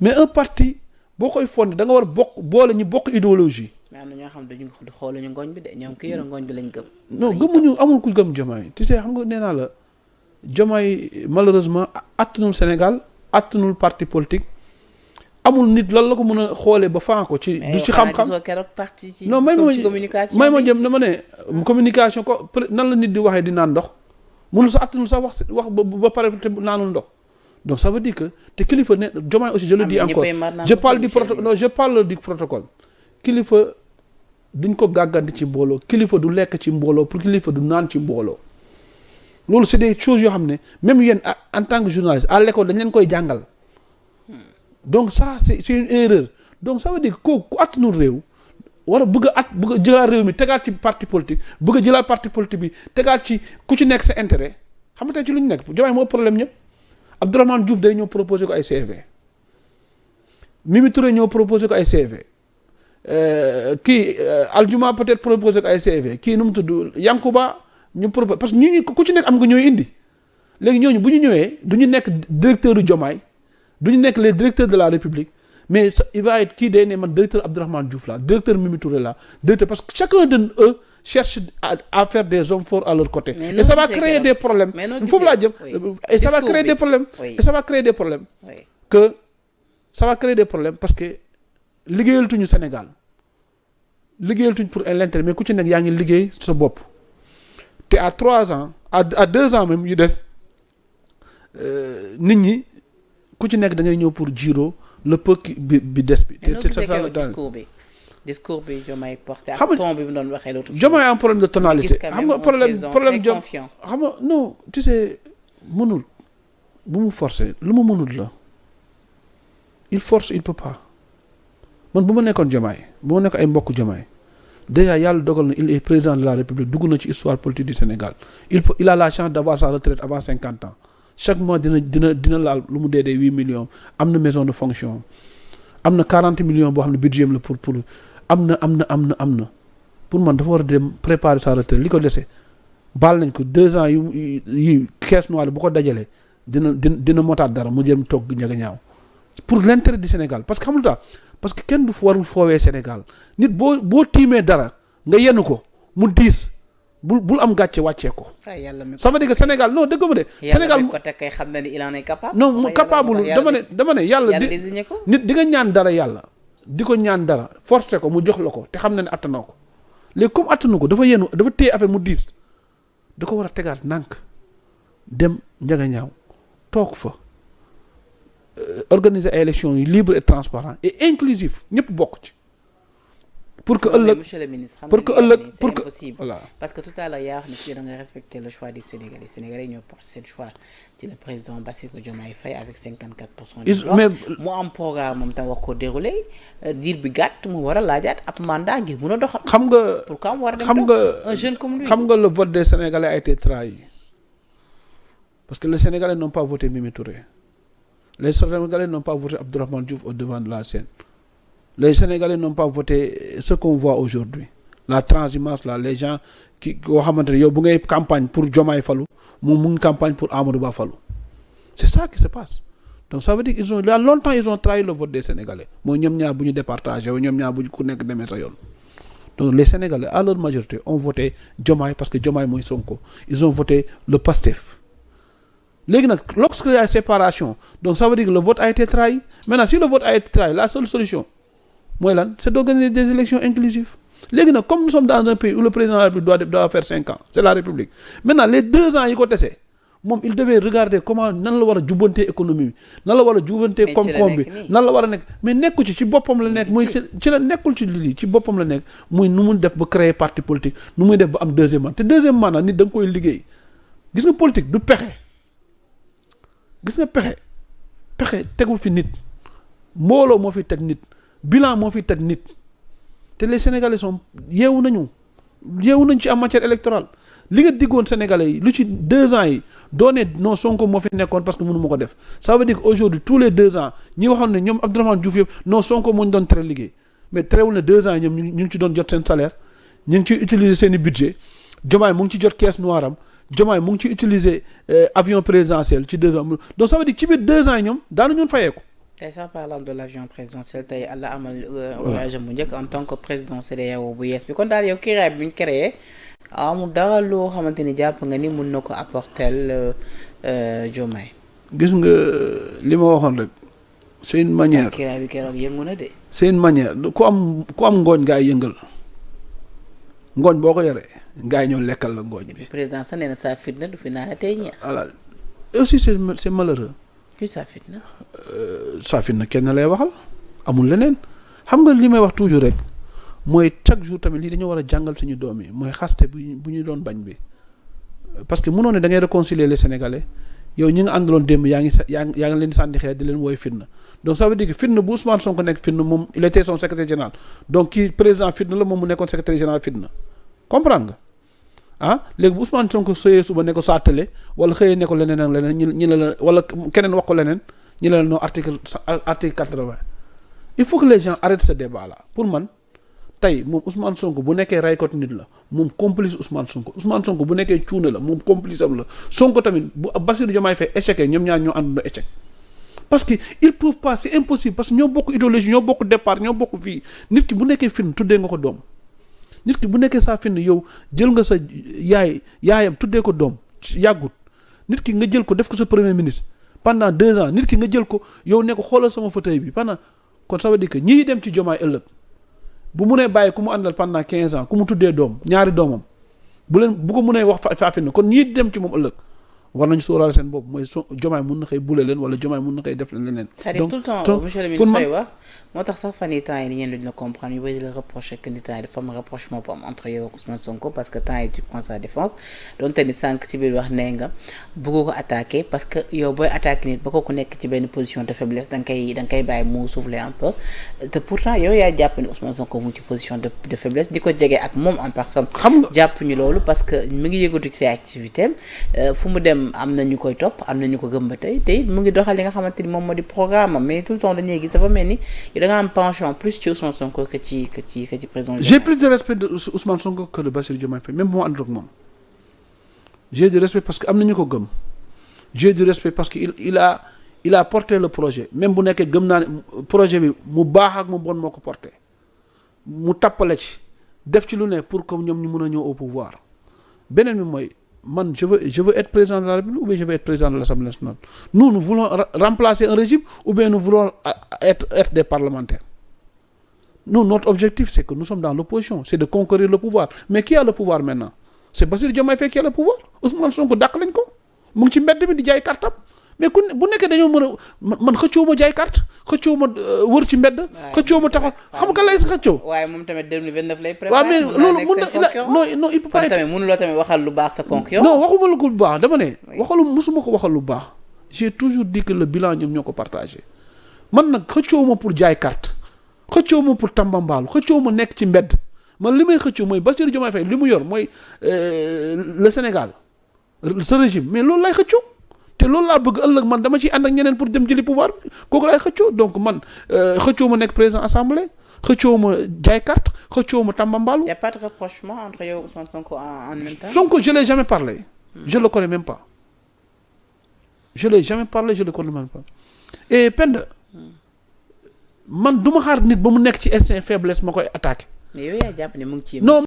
mais un parti boo koy fondé da nga war a boole ñu bokk idéologie. mais am na ñoo xam dañu xooluñu ngooñ bi de ñoom ki yore ngooñ bi lañ gëm. non gëmuñu amul ku gëm Diomaye tu sais xam nga nee naa la Diomaye malheureusement attanul Sénégal attanul parti politique amul nit lan la ko mën a xoolee ba fan ko ci. du ci xam-xam non may ma jëm dama ne communication ko nan la nit di waxee di naan ndox mënul sa attanul sax wax ba pare te naanul ndox donc ça veut dire que te kilifa ne Diomaye aussi je le dis encore je parle du protocole kilifa duñ ko gàggandi ci mbooloo kilifa du lekk ci mbooloo pour kilifa du naan ci mbooloo loolu c'est des choses yoo xam ne même yéen en tant que journaliste à l'école dañ leen koy jàngal donc ça c'est une erreur donc ça veut dire ku attanul réew war a bëgg a jëlaat réew mi tegaat ci parti politique bëgg a jëlaat parti politique bi tegaat ci ku ci nekk sa intérêt xam nga tey ci lu ñu nekk Diomaye moo problème ñëpp Abdourahmane Diouf day ñëw proposé ko ay CV Mimi Touré ñëw proposé ko ay CV kii Aljuma peut-être proposé ko ay CV kii nu mu tudd Yankuba ñu proposé parce que ñu ku ci nekk am nga ñooy indi léegi ñooñu bu ñu ñëwee du ñu nekk directeur du Diomaye du ñu nekk les directeurs de la République mais il va être kii day ne man directeur Abdourahmane Diouf la directeur Mimi Touré la directeur parce que chacun de eux cherche à faire des hommes forts à leur côté. Et ça va créer des problèmes. Foofu laa jëm et ça va créer des problèmes. Et ça va créer des problèmes. Que ça va créer des problèmes parce que liggéeyalatuñu Sénégal liggéeyalatuñu pour l'intérêt mais ku ci nekk yaa ngi liggéey sa bopp te à 3 ans à 2 ans même yu des nit ñi ku ci nekk da ngay ñëw pour jiro le peu bi des bi. te ça discours bi Diomaye porté ak ton bi mu doon waxee l'autre jour. Diomaye am problème de tonalité xam nga problème jom xam nga non tu sais mënul bu mu forcer lu mu mënul la il force il peut pas man bu ma nekkoon Diomaye bu ma nekk ay mbokk Diomaye déjà yàlla dogal na il est président de la République dugg na ci histoire politique du Sénégal il a la chance d'avoir sa retraite avant 50 ans chaque mois dina laal lu mu dee 8 millions am na maison de fonction am na 40 millions boo xam ne budget la pour am na pour man dafa war a dem préparer sa retraite li ko dese baal nañ ko 2 ans yu caisse noire bu ko dajalee dina motaat dara mu jëm toog njëga ñaaw pour l'intérêt du Sénégal parce que xam nga parce que kenn du warul foowee Sénégal nit boo tiimee dara nga yenn ko mu diis bul am gàcce wàccee ko. ça veut dire que Sénégal non dëgg ma de. Sénégal yàlla ko kay xam na ni il en est capable. non mu capable dama ne yàlla nit di nga ñaan dara yàlla di ko ñaan dara forcer ko mu jox la ko te xam na ne attanoo ko léegi comme attanu ko dafa téye affaire mu diis da ko war a tegaat nànk dem njaga ñaaw toog fa organiser ay élections yu libre et transparent et inclusif ñëpp bokk ci. pour que ëllëg monsieur le ministre pour que ëllëg pour que voilà parce que tout à l'heure yaa wax ne si da nga respecter le choix des Sénégalais ñoo porté seen choix ci le président Bassirou Diomaye Faye avec 54% des voix mu am programme moom tam wax ko déroulé diir bi gàtt mu war a laajaat ab mandat ngir mun a doxal. xam nga pourquoi mu war a dem un jeune comme lui. xam nga le vote des Sénégalais a été trahi parce que les Sénégalais n'ont pas voté Mimi Touré les Sénégalais n'ont pas voté Abdourahmane Diouf au devant de la scène. Les Sénégalais n'ont pas voté ce qu'on voit aujourd'hui la transhumance là les gens qui koo xamante ne yow bu ngay campagne pour Diomaye falu moom mu ngi campagne pour Amadou Ba falu c'est ça qui se passe donc ça veut dire il y a longtemps ils ont trahi le vote des Sénégalais mooy ñoom ñaar bu ñu départagé wu ñoom ñaar bu ñu ku nekk demee sa yoon donc les Sénégalais à leur majorité ont voté Diomaye parce que Diomaye mooy Sonko ils ont voté le PASTEF léegi nag lorsqu'il y a séparation donc ça veut dire que le vote a été trahi maintenant si le vote a été trahi la seule solution mooy lan c'est d'organiser des élections inclusives léegi nag comme nous sommes dans un pays où le président de la République doit faire 5 ans c'est la République maintenant les 2 ans yi ko dese moom il devait regarder comment nan la war a jubbantee économie bi nan la war a jubbantee koom-koom bi nan la war a nekk mais nekku ci boppam la nekk muy ci la nekkul ci lii ci boppam la nekk muy nu mu def ba créer parti politique nu muy def ba am deuxième mandat te deuxième mandat nit da nga koy liggéey gis nga politique du pexe gis nga pexe tegul fi nit mbooloo moo fi teg nit bilan moo fi teg nit te les Sénégalais sont yeewu nañu ci en matière électorale li nga diggoon Sénégalais yi lu ci 2 ans yi doone non Sonko moo fi nekkoon parce que mënu ma ko def ça veut dire que aujourd'hui tous les 2 ans ñi waxoon ne ñoom Abdourahmane Diouf yëpp non Sonko moo ñu doon tere liggéey mais terewul ne 2 ans yi ñoom ñu ngi ci doon jot seen salaire ñu ngi ciy utiliser seen i budget Diomaye mu ngi ci jot caisse noire am Diomaye mu ngi ci utiliser avion présidentiel ci 2 ans donc ça veut dire ci biir 2 ans yi ñoom daanu ñun fayeeku tey sax parlant de l'avion présidentiel tey la amal voyage bu njëkk en tant que président CEDEAO bu yees bi kon daal yow kiiraay bi ñu créé amul dara loo xamante ni jàpp nga ni mun na ko apporter Diomaye. gis nga li ma waxoon rek c'est une manière kiiraay bi keroog yëngu na de. c'est une manière ku am ngooñ gaa yi yëngal ngooñ boo ko yoree gaa yi ñoo lekkal la ngooñ bi. président sax nee na saa fitna du fi naan tey ñeex. voilà aussi c'est malheureux. kuy saa fitna. saa fitna kenn lay waxal amul leneen xam nga li may wax toujours rek mooy chaque jour tamit lii dañoo war a jàngal suñu doom yi mooy xaste bu ñu doon bañ bi parce que mënoo ne da ngay réconcilier les Sénégalais yow ñi nga àndaloon démb yaa ngi leen sànni xeer di leen wooy fitna donc ça veut dire que fitna bu Ousmane Sonko nekk fitna moom il était son secrétaire général donc kii président fitna la moom mu nekkoon secrétaire général fitna comprendre nga léegi bu Ousmane Sonko xëyee suba ne ko saatale wala xëyee ne ko leneen ak leneen ñi la wala keneen wax ko leneen ñi la non article 80 il faut que les gens arrêtent ce débat là pour man tey moom Ousmane Sonko bu nekkee raykot nit la moom complice Ousmane Sonko bu nekkee cuune la moom complice am la Sonko tamit bu Bassirou Diomaye Faye échec ñoom ñaar ñoo àndandoo échec parce que ils peuvent pas c'est impossible parce que ñoo bokk idéologie ñoo bokk départ ñoo bokk fii nit ki bu nekkee fin tuddee nga ko doom nit ki bu nekkee saa fin yow jël nga sa yaayam tuddee ko doom yàggut nit ki nga jël ko def ko sa premier ministre pendant 2 ans nit ki nga jël ko yow ne ko xoolal sama fauteuil bi pendant kon ça veut dire que ñii dem ci Diomaye ëllëg bu munee bàyyi ku mu àndal pendant 15 ans ku mu tuddee doom ñaari doomam bu ko munee wax faafin kon ñii dem ci moom ëllëg war nañu sóoraale seen bopp mooy Diomaye mun na xëy bule leen wala Diomaye mun na xëy def leen leneen. donc tout le temps monsieur le ministre wax moo tax sax fan yii temps yi ñeen duñ la comprendre ñu bëri di la reprocher que ni temps yi dafa am rapprochement bu am entre yow ak Ousmane Sonko parce que temps yi tu prends sa défense donte ni sànq ci biir wax nee nga bëgg ko attaquer parce que yow booy attaquer nit ba ko ku nekk ci benn position de faiblesse da nga koy bàyyi mu souffler un peu te pourtant yow yaa jàpp ni Ousmane Sonko mu ci position de faiblesse di ko jege ak moom en personne. xam nga jàpp ñu loolu parce que mi ngi yëngatu ci ses activités fu mu dem am na ñu koy topp am na ñu ko gëm ba tey te mu ngi doxal li nga xamante ni moom moo di programme am mais tout le temps dañuy gis dafa mel ni da nga am penchant plus ci Ousmane Sonko que ci président. J'ai plus de respect de Ousmane Sonko que de Bassirou Diomaye Faye même bu ma ànd ak moom j'ai du respect parce que am na ñu ko gëm j'ai du respect parce que il a porté le projet même bu nekkee gëm naa ne projet bi mu baax ak mu bon moo ko porté mu tappale ci def ci lu ne pour que ñoom ñu mën a ñëw au pouvoir beneen bi mooy. man je veux être président de la République ou bien je veux être président de l'Assemblée nationale nous voulons remplacer un régime ou bien nous voulons être des parlementaires notre objectif c'est que nous sommes dans l'opposition c'est de conquérir le pouvoir mais qui a le pouvoir maintenant c'est Bassirou Diomaye Faye qui a le pouvoir Ousmane Sonko dàq lañ ko mu ngi ci mbedd mi di jaay kartam mais bu nekkee dañoo mën a man xëccoo ma jaay carte xëccoo ma wër ci mbedd. xëccoo ma taxaw xam nga lay xëccoo. waaye moom tamit 2029 lay préparé. waaw mais loolu mun na non il peut pas être. tamit mënuloo tamit waxal lu baax sa concurrent. non waxuma la ko lu baax dama ne. musuma ko waxal lu baax. j'ai toujours dit que le bilan ñoom ñoo ko partagé man nag xëccoo ma pour jaay carte xëccoo ma pour tambambaalu xëccoo ma nekk ci mbedd man li may xëccoo mooy Bassirou Diomaye Faye li mu yor mooy le Sénégal ce régime mais loolu lay xëccoo. te loolu laa bëgg ëllëg man dama ciy ànd ak ñeneen pour dem jëli pouvoir bi kooku laay xëccoo donc man xëccoo ma nekk président assemblée xëccoo ma jaay carte xëccoo ma tàmbambaalu. y a pas de rapprochement entre yow Ousmane Sonko en même temps. Sonko je l'ai jamais parlé. Je le connais même pas. Je l'ai jamais parlé je le connais même pas et Penda man du ma xaar nit ba mu nekk ci instinct faiblesse ma koy attaqué. mais yow yaa jàpp ne mu ngi ci. non.